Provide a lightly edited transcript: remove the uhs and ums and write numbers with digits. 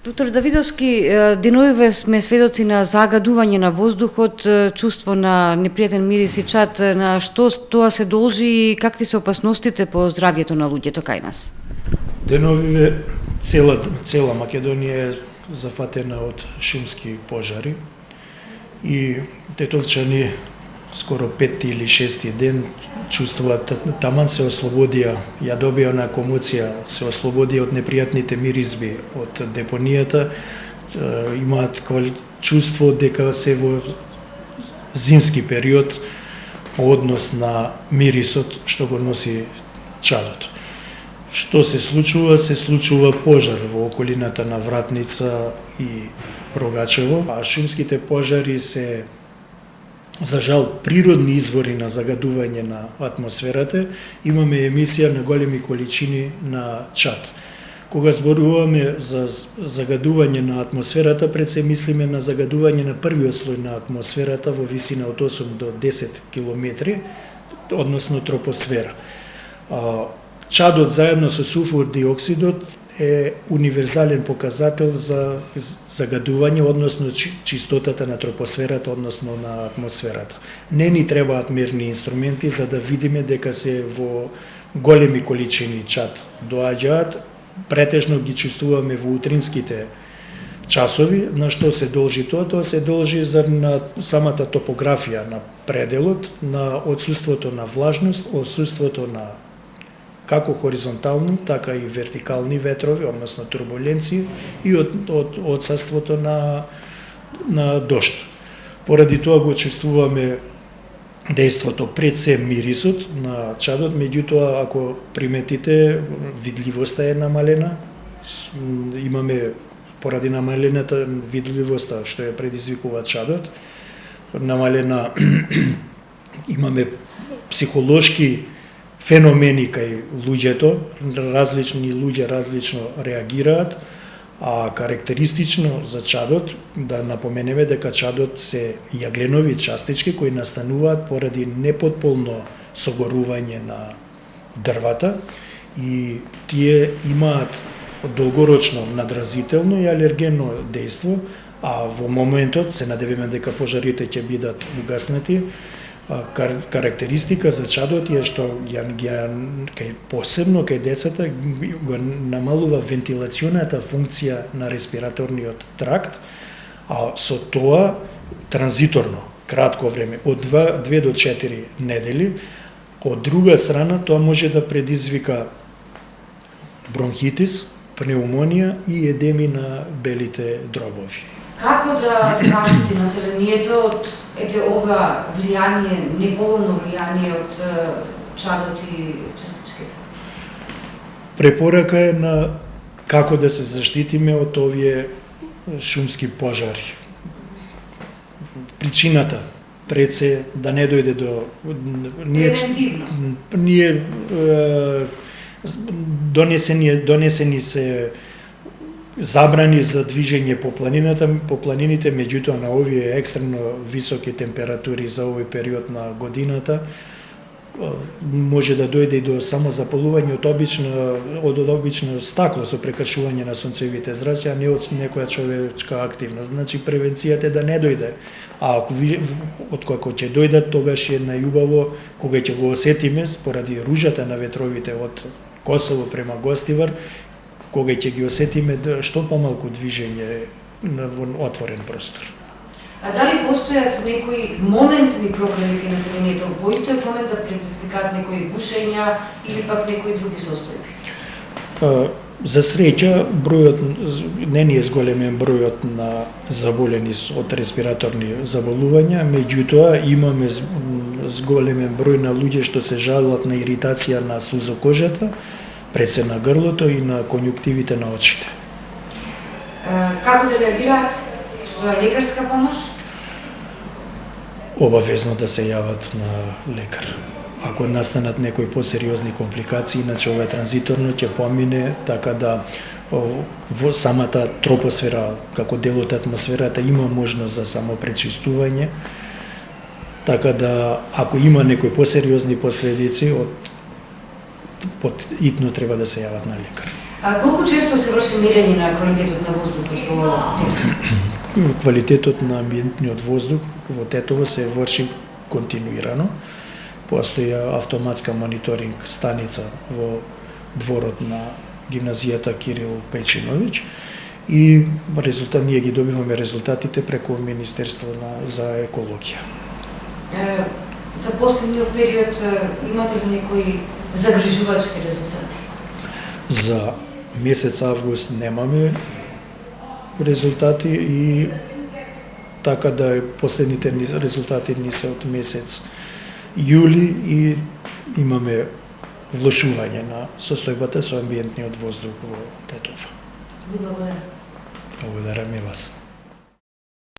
Доктор Давидовски, деновиве сме сведоци на загадување на воздухот, чувство на непријатен мирис и чад. На што тоа се должи и какви се опасностите по здравјето на луѓето кај нас? Деновиве цела Македонија е зафатена од шумски пожари и тетовчани скоро 5 или 6 ден чувствуваат таман се ослободија, ја добија на комоција, се ослободија од непријатните миризби од депонијата, имаат чувство дека се во зимски период по однос на мирисот што го носи чадот. Што се случува? Се случува пожар во околината на Вратница и Рогачево, а шумските пожари се за жал природни извори на загадување на атмосферата. Имаме емисија на големи количини на чад. Кога зборуваме за загадување на атмосферата, пред се мислиме на загадување на првиот слој на атмосферата во висина од 8 до 10 километри, односно тропосфера. Чадот заедно со сулфур диоксидот е универзален показател за загадување, односно чистотата на тропосферата, односно на атмосферата. Не ни требаат мерни инструменти за да видиме дека се во големи количини чад доаѓаат. Претежно ги чувствуваме во утринските часови. На што се должи тоа? Тоа се должи на самата топографија на пределот, на отсуството на влажност, отсуството на како хоризонтални, така и вертикални ветрови, односно турбуленции, и од отсуството на дожд. Поради тоа го чувствуваме дејството пред се мирисот на чадот, меѓутоа ако приметите, видливоста е намалена, имаме поради намалената видливоста што ја предизвикува чадот, намалена имаме психолошки феномени кај луѓето, различни луѓе различно реагираат, а карактеристично за чадот, да напоменеме дека чадот се јагленови частички кои настануваат поради непотполно согорување на дрвата и тие имаат долгорочно надразително и алергенно дејство, а во моментот се надеваме дека пожарите ќе бидат угаснати. Карактеристика за чадот е што посебно кај децата го намалува вентилационата функција на респираторниот тракт, а со тоа транзиторно, кратко време, од 2 до 4 недели. Од друга страна, тоа може да предизвика бронхитис, пнеумонија и едеми на белите дробови. Како да заштити населението од ова влијание, неповолно влијание од чадот и частичките? Препорака е на како да се заштитиме од овие шумски пожари. Причината пред се да не дојде до ние донесени се забрани за движење по планините, меѓутоа на овие екстремно високи температури за овој период на годината може да дојде и до само запалување од обично стакло со прекршување на сонцевите зраци, а не од некоја човечка активност. Значи превенцијата е да не дојде. А откако ќе дојдат, тогаш е најубаво кога ќе го осетиме поради ружата на ветровите од Косово према Гостивар, кога ќе ги осетиме што помалку движење во отворен простор. А дали постојат некои моментни проблеми кај населението? Во истој момент да предизвикаат некои гушења или пак некои други состојби? За среќа, бројот не ни е зголемен бројот на заболени од респираторни заболувања, меѓутоа имаме зголемен број на луѓе што се жалат на иритација на слузокожата, пред се на грлото и на конјуктивите на очите. Како да реагираат? Што е лекарска помош? Обавезно да се јават на лекар. Ако настанат некои посериозни компликации, иначе ова транзиторно ќе помине, така да во самата тропосфера, како дел од атмосферата, има можност за самопречистување, така да ако има некои посериозни последици, итно треба да се јават на лекар. А колку често се врши мерење на квалитетот на воздухот во Тетово? Квалитетот на амбиентниот воздух во Тетово се врши континуирано. Постои автоматска мониторинг станица во дворот на гимназијата Кирил Пејчиновиќ и ние ги добиваме резултатите преку Министерство за екологија. За последниот период имате ли некои загрижувачки резултати? За месец август немаме резултати и така да последните резултати ни се од месец јули и имаме влошување на состојбата со амбиентниот воздух во Тетово. Благодарам. Благодарам и вас.